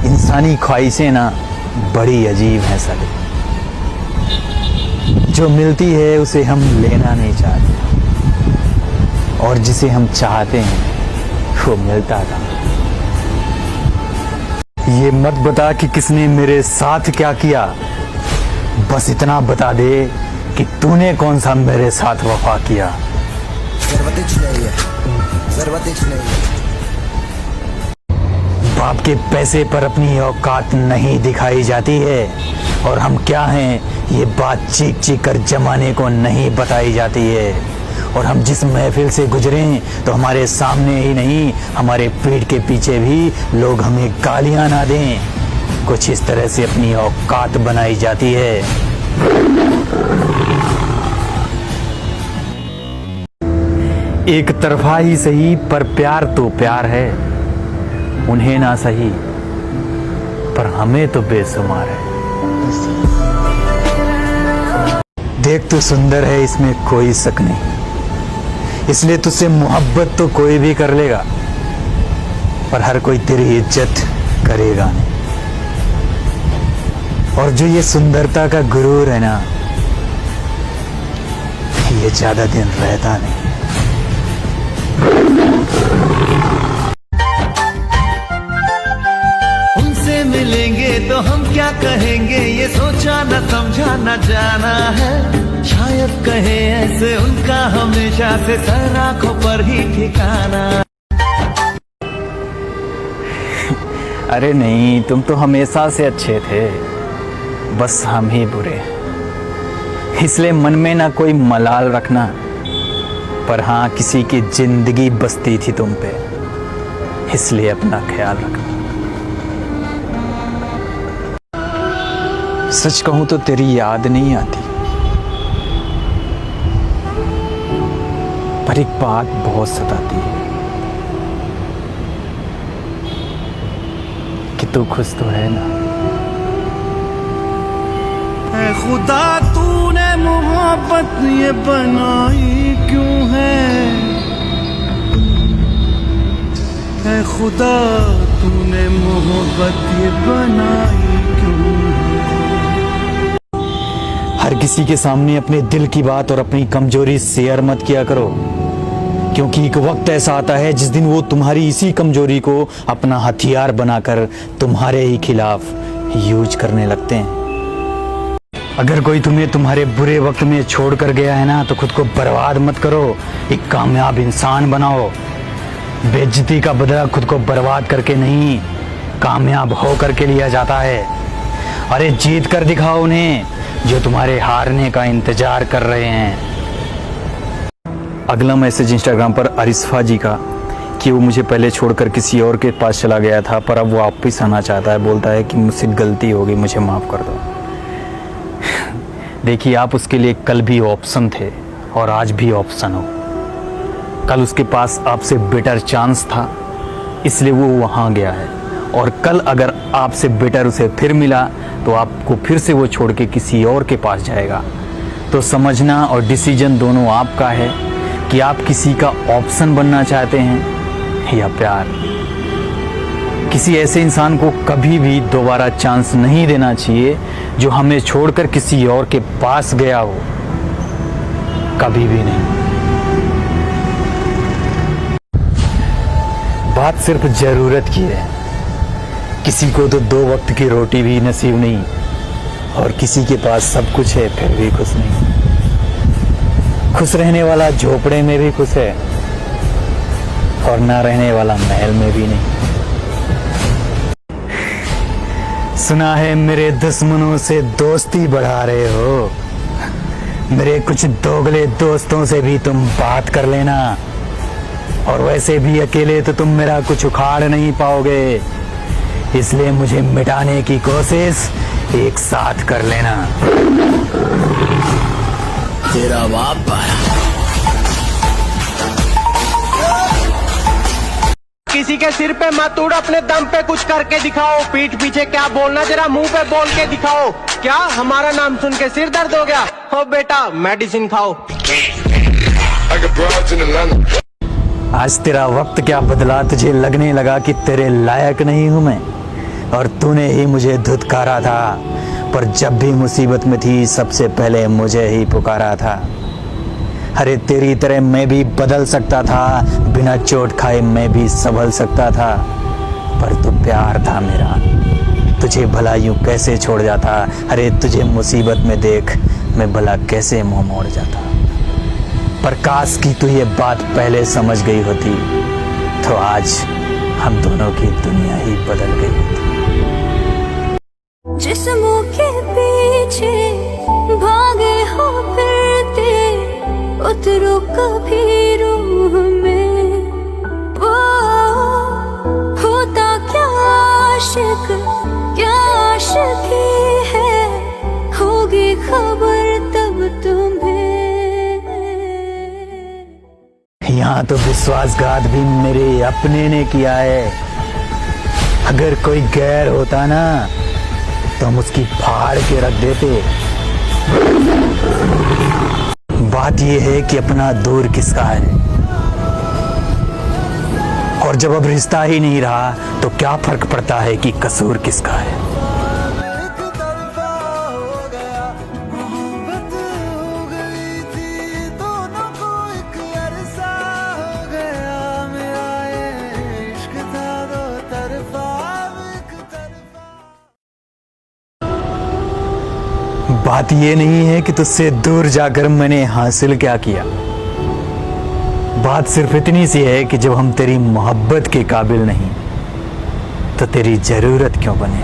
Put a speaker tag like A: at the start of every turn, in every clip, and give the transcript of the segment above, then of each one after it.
A: इंसानी ख्वाहिशें ना बड़ी अजीब हैं साले। जो मिलती है उसे हम लेना नहीं चाहते, और जिसे हम चाहते हैं वो मिलता था। ये मत बता कि किसने मेरे साथ क्या किया, बस इतना बता दे कि तूने कौन सा मेरे साथ वफा किया। बाप के पैसे पर अपनी औकात नहीं दिखाई जाती है, और हम क्या हैं ये बात चीख चीख कर जमाने को नहीं बताई जाती है। और हम जिस महफिल से गुजरें तो हमारे सामने ही नहीं, हमारे पीठ के पीछे भी लोग हमें गालियां ना दें। कुछ इस तरह से अपनी औकात बनाई जाती है। एक तरफा ही सही पर प्यार तो प्यार है, उन्हें ना सही पर हमें तो बेशुमार है। देख तू सुंदर है, इसमें कोई शक नहीं, इसलिए तुझसे मोहब्बत तो कोई भी कर लेगा, पर हर कोई तेरी इज्जत करेगा नहीं। और जो ये सुंदरता का गुरूर है ना, ये ज्यादा दिन रहता नहीं।
B: उनसे मिलेंगे तो हम क्या कहेंगे, ये सोचा न समझा न जाना है। शायद कहे ऐसे उनका हमेशा से सर आंखों पर ही ठिकाना।
A: अरे नहीं, तुम तो हमेशा से अच्छे थे, बस हम ही बुरे। इसलिए मन में ना कोई मलाल रखना, पर हाँ किसी की जिंदगी बसती थी तुम पे, इसलिए अपना ख्याल रखना। सच कहूं तो तेरी याद नहीं आती, पर एक बात बहुत सताती है कि तू खुश तो है ना।
B: ऐ खुदा तूने मोहब्बत ये बनाई क्यों है, ऐ खुदा तूने मोहब्बत ये बनाई क्यों है।
A: हर किसी के सामने अपने दिल की बात और अपनी कमजोरी शेयर मत किया करो, क्योंकि एक वक्त ऐसा आता है जिस दिन वो तुम्हारी इसी कमजोरी को अपना हथियार बनाकर तुम्हारे ही खिलाफ यूज करने लगते हैं। अगर कोई तुम्हें तुम्हारे बुरे वक्त में छोड़ कर गया है ना, तो खुद को बर्बाद मत करो, एक कामयाब इंसान बनाओ। बेइज्जती का बदला खुद को बर्बाद करके नहीं, कामयाब हो करके लिया जाता है। अरे जीत कर दिखाओ उन्हें जो तुम्हारे हारने का इंतजार कर रहे हैं। अगला मैसेज इंस्टाग्राम पर अरिस्फा जी का कि वो मुझे पहले छोड़कर किसी और के पास चला गया था, पर अब वो वापस आना चाहता है। बोलता है कि मुझसे गलती हो गई, मुझे माफ़ कर दो। देखिए, आप उसके लिए कल भी ऑप्शन थे और आज भी ऑप्शन हो। कल उसके पास आपसे बेटर चांस था, इसलिए वो वहाँ गया है, और कल अगर आपसे बेटर उसे फिर मिला तो आपको फिर से वो छोड़ के किसी और के पास जाएगा। तो समझना और डिसीजन दोनों आपका है कि आप किसी का ऑप्शन बनना चाहते हैं या प्यार। किसी ऐसे इंसान को कभी भी दोबारा चांस नहीं देना चाहिए जो हमें छोड़कर किसी और के पास गया हो, कभी भी नहीं। बात सिर्फ जरूरत की है। किसी को तो 2 वक्त की रोटी भी नसीब नहीं, और किसी के पास सब कुछ है फिर भी खुश नहीं। खुश रहने वाला झोपड़े में भी खुश है, और ना रहने वाला महल में भी नहीं। सुना है मेरे दुश्मनों से दोस्ती बढ़ा रहे हो, मेरे कुछ दोगले दोस्तों से भी तुम बात कर लेना, और वैसे भी अकेले तो तुम मेरा कुछ उखाड़ नहीं पाओगे, इसलिए मुझे मिटाने की कोशिश एक साथ कर लेना।
B: तेरा बाप
C: किसी के सिर पे मत उड़, अपने दम पे कुछ करके दिखाओ। पीठ पीछे क्या बोलना, जरा मुंह पे बोल के दिखाओ। क्या हमारा नाम सुन के सिर दर्द हो गया? हो बेटा मेडिसिन खाओ।
A: आज तेरा वक्त क्या बदला, तुझे लगने लगा कि तेरे लायक नहीं हूं मैं। और तूने ही मुझे धुतकारा था, पर जब भी मुसीबत में थी सबसे पहले मुझे ही पुकारा था। अरे तेरी तरह मैं भी बदल सकता था, बिना चोट खाए मैं भी संभल सकता था, पर तू प्यार था मेरा, तुझे भला यूं कैसे छोड़ जाता। अरे तुझे मुसीबत में देख मैं भला कैसे मुंह मोड़ जाता। पर काश की तू ये बात पहले समझ गई होती तो आज हम दोनों की दुनिया ही बदल गई होती।
D: जिस्मों के पीछे भागे हो फिरते, उतरो कभी रूह में। वो होता क्या आशिक, क्या आशिकी है, होगी खबर तब तुम्हें।
A: यहाँ तो विश्वासघात भी मेरे अपने ने किया है। अगर कोई गैर होता ना तो हम उसकी फाड़ के रख देते। बात यह है कि अपना दूर किसका है, और जब अब रिश्ता ही नहीं रहा तो क्या फर्क पड़ता है कि कसूर किसका है। बात ये नहीं है कि तुझसे दूर जाकर मैंने हासिल क्या किया, बात सिर्फ इतनी सी है कि जब हम तेरी मोहब्बत के काबिल नहीं तो तेरी जरूरत क्यों बने।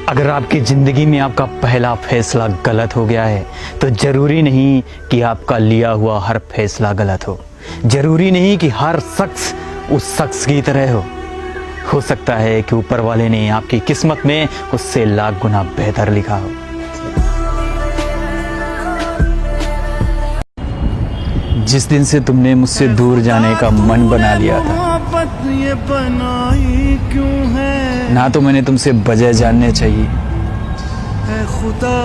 A: अगर आपकी जिंदगी में आपका पहला फैसला गलत हो गया है तो जरूरी नहीं कि आपका लिया हुआ हर फैसला गलत हो। जरूरी नहीं कि हर शख्स उस शख्स की तरह हो सकता है कि ऊपर वाले ने आपकी किस्मत में उससे लाख गुना बेहतर लिखा हो। जिस दिन से तुमने मुझसे दूर जाने का मन बना लिया था,
B: ये बनाई क्यों है
A: ना तो मैंने तुमसे वजह जानने चाहिए
B: खुदा,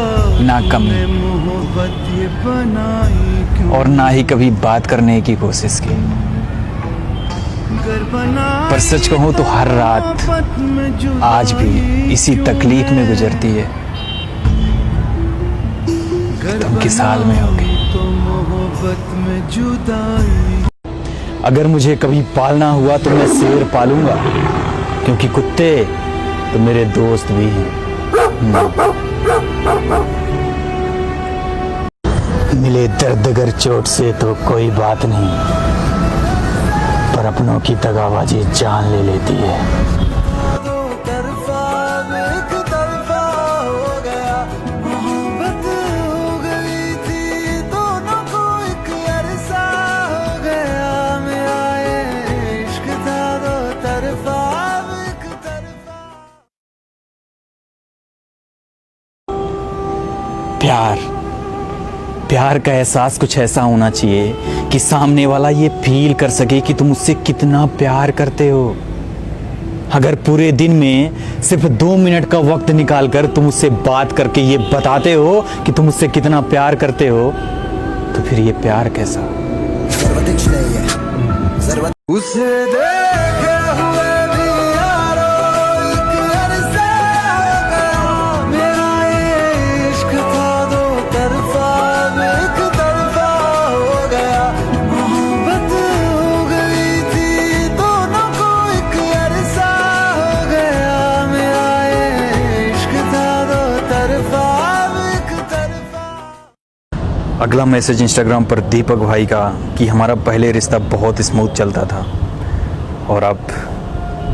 A: ना कम
B: मोहब्बत ये बनाई क्यों,
A: और ना ही कभी बात करने की कोशिश की। पर सच कहूं तो हर रात आज भी इसी तकलीफ में गुजरती है। तुम किस हाल में होगे? अगर मुझे कभी पालना हुआ तो मैं शेर पालूंगा, क्योंकि कुत्ते तो मेरे दोस्त भी हैं। मिले दर्द अगर चोट से तो कोई बात नहीं, पर अपनों की दगाबाजी जान ले लेती है। प्यार का एहसास कुछ ऐसा होना चाहिए कि सामने वाला ये फील कर सके कि तुम उससे कितना प्यार करते हो। अगर पूरे दिन में सिर्फ 2 मिनट का वक्त निकालकर तुम उससे बात करके ये बताते हो कि तुम उससे कितना प्यार करते हो, तो फिर ये प्यार कैसा?
B: उसे देखे हुए भी यारो एक अरसा हो गया, मेरा ये इश्क था दो तरफा, एक तरफा हो गया, मोहब्बत हो गई थी दोनों को एक अरसा हो गया, मेरा ये इश्क था दो तरफा, एक तरफा।
A: अगला मैसेज इंस्टाग्राम पर दीपक भाई का कि हमारा पहले रिश्ता बहुत स्मूथ चलता था और अब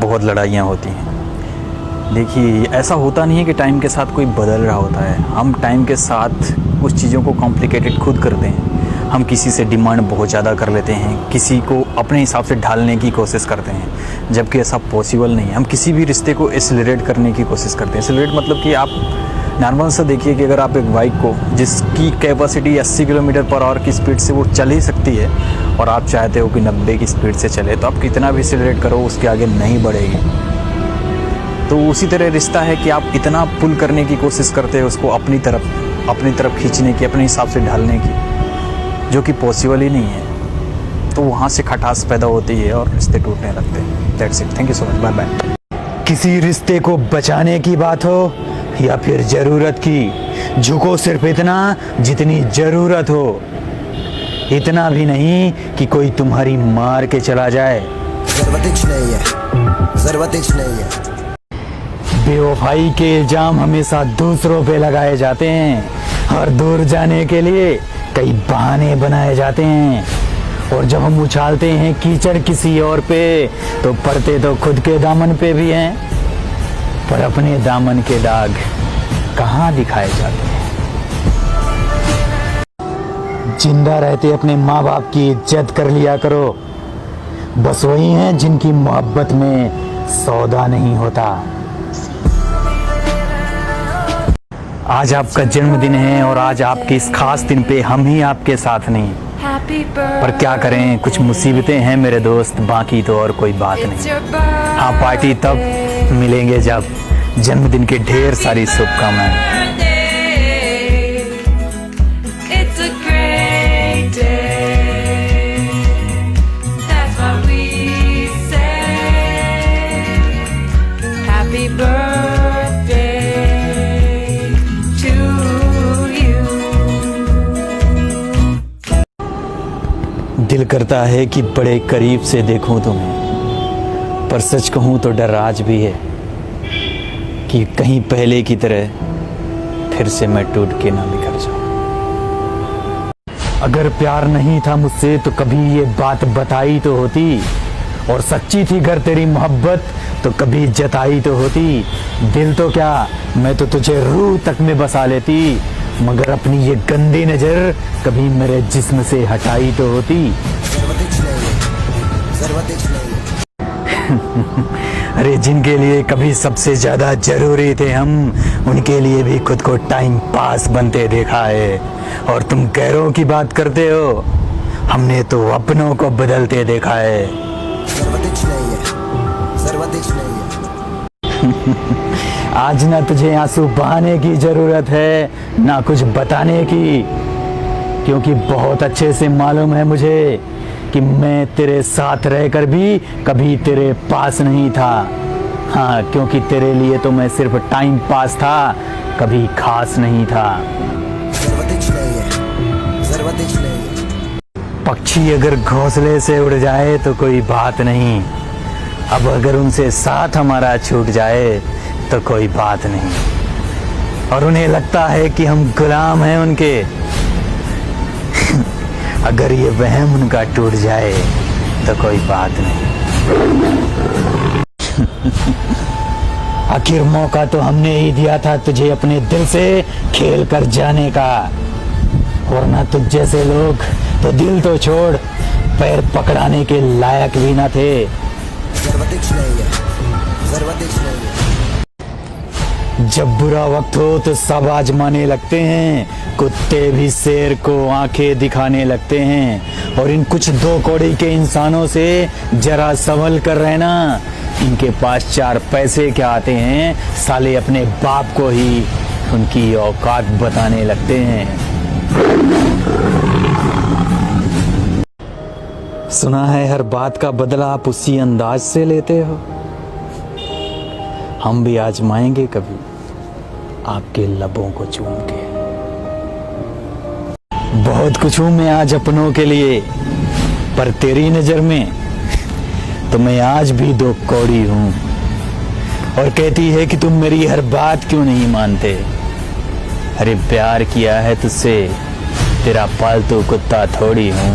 A: बहुत लड़ाइयाँ होती हैं। देखिए, ऐसा होता नहीं है कि टाइम के साथ कोई बदल रहा होता है। हम टाइम के साथ कुछ चीज़ों को कॉम्प्लिकेटेड खुद करते हैं। हम किसी से डिमांड बहुत ज़्यादा कर लेते हैं, किसी को अपने हिसाब से ढालने की कोशिश करते हैं, जबकि ऐसा पॉसिबल नहीं है। हम किसी भी रिश्ते को एक्सेलरेट करने की कोशिश करते हैं। एक्सेलरेट मतलब कि आप नॉर्मल से देखिए कि अगर आप एक बाइक को जिसकी कैपेसिटी 80 किलोमीटर पर आवर की स्पीड से वो चल ही सकती है और आप चाहते हो कि 90 की स्पीड से चले, तो आप कितना भी एक्सेलरेट करो उसके आगे नहीं बढ़ेगी। तो उसी तरह रिश्ता है कि आप इतना पुल करने की कोशिश करते हैं उसको अपनी तरफ खींचने की, अपने हिसाब से ढालने की, जो कि पॉसिबल ही नहीं है। तो वहाँ से खटास पैदा होती है और रिश्ते टूटने लगते हैं। That's it, thank you so much, bye bye. किसी रिश्ते को बचाने की बात हो या फिर ज़रूरत की, झुको सिर्फ इतना जितनी ज़रूरत हो, इतना भी नहीं कि कोई तुम्हारी मार के चला जाए।
E: ज़रूरत नहीं है।
A: बेवफाई के इल्जाम हमेशा दूसरों पे लगाए जाते हैं और दूर जाने के लिए कई बहाने बनाए जाते हैं, और जब हम उछालते हैं कीचड़ किसी और पे तो पड़ते तो खुद के दामन पे भी हैं, पर अपने दामन के दाग कहाँ दिखाए जाते हैं। जिंदा रहते अपने माँ बाप की इज्जत कर लिया करो, बस वही हैं जिनकी मोहब्बत में सौदा नहीं होता। आज आपका जन्मदिन है और आज आपके इस खास दिन पे हम ही आपके साथ नहीं, पर क्या करें, कुछ मुसीबतें हैं मेरे दोस्त, बाकी तो और कोई बात नहीं। हाँ, पार्टी तब मिलेंगे जब जन्मदिन की ढेर सारी शुभकामनाएं। दिल करता है कि बड़े करीब से देखूं तुम्हें, पर सच कहूं तो डर आज भी है कि कहीं पहले की तरह फिर से मैं टूट के ना बिखर जाऊं। अगर प्यार नहीं था मुझसे तो कभी ये बात बताई तो होती, और सच्ची थी अगर तेरी मोहब्बत तो कभी जताई तो होती। दिल तो क्या, मैं तो तुझे रूह तक में बसा लेती, मगर अपनी ये गंदी नजर कभी मेरे जिस्म से हटाई तो होती। अरे जिनके लिए कभी सबसे ज्यादा जरूरी थे हम, उनके लिए भी खुद को टाइम पास बनते देखा है, और तुम गैरों की बात करते हो, हमने तो अपनों को बदलते देखा है। आज ना तुझे आंसू बहाने की जरूरत है ना कुछ बताने की, क्योंकि बहुत अच्छे से मालूम है मुझे कि मैं तेरे साथ रहकर भी कभी तेरे पास नहीं था। हाँ, क्योंकि तेरे लिए तो मैं सिर्फ टाइम पास था, कभी खास नहीं था। पक्षी अगर घोंसले से उड़ जाए तो कोई बात नहीं, अब अगर उनसे साथ हमारा छूट जाए तो कोई बात नहीं, और उन्हें लगता है कि हम गुलाम हैं उनके। अगर ये वहम उनका टूट जाए तो कोई बात नहीं। आखिर मौका तो हमने ही दिया था तुझे अपने दिल से खेल कर जाने का, वरना तुझ जैसे लोग तो दिल तो छोड़ पैर पकड़ाने के लायक भी ना थे। जब बुरा वक्त हो तो सब आजमाने लगते हैं, कुत्ते भी शेर को आंखें दिखाने लगते हैं, और इन कुछ दो कौड़ी के इंसानों से जरा संभल कर रहना। इनके पास चार पैसे क्या आते हैं, साले अपने बाप को ही उनकी औकात बताने लगते हैं। सुना है हर बात का बदला आप उसी अंदाज से लेते हो, हम भी आजमाएंगे कभी आपके लबों को चूम के। बहुत कुछ हूं मैं आज अपनों के लिए, पर तेरी नजर में तो मैं आज भी दो कौड़ी हूं, और कहती है कि तुम मेरी हर बात क्यों नहीं मानते। अरे प्यार किया है तुझसे, तेरा पालतू कुत्ता थोड़ी हूं।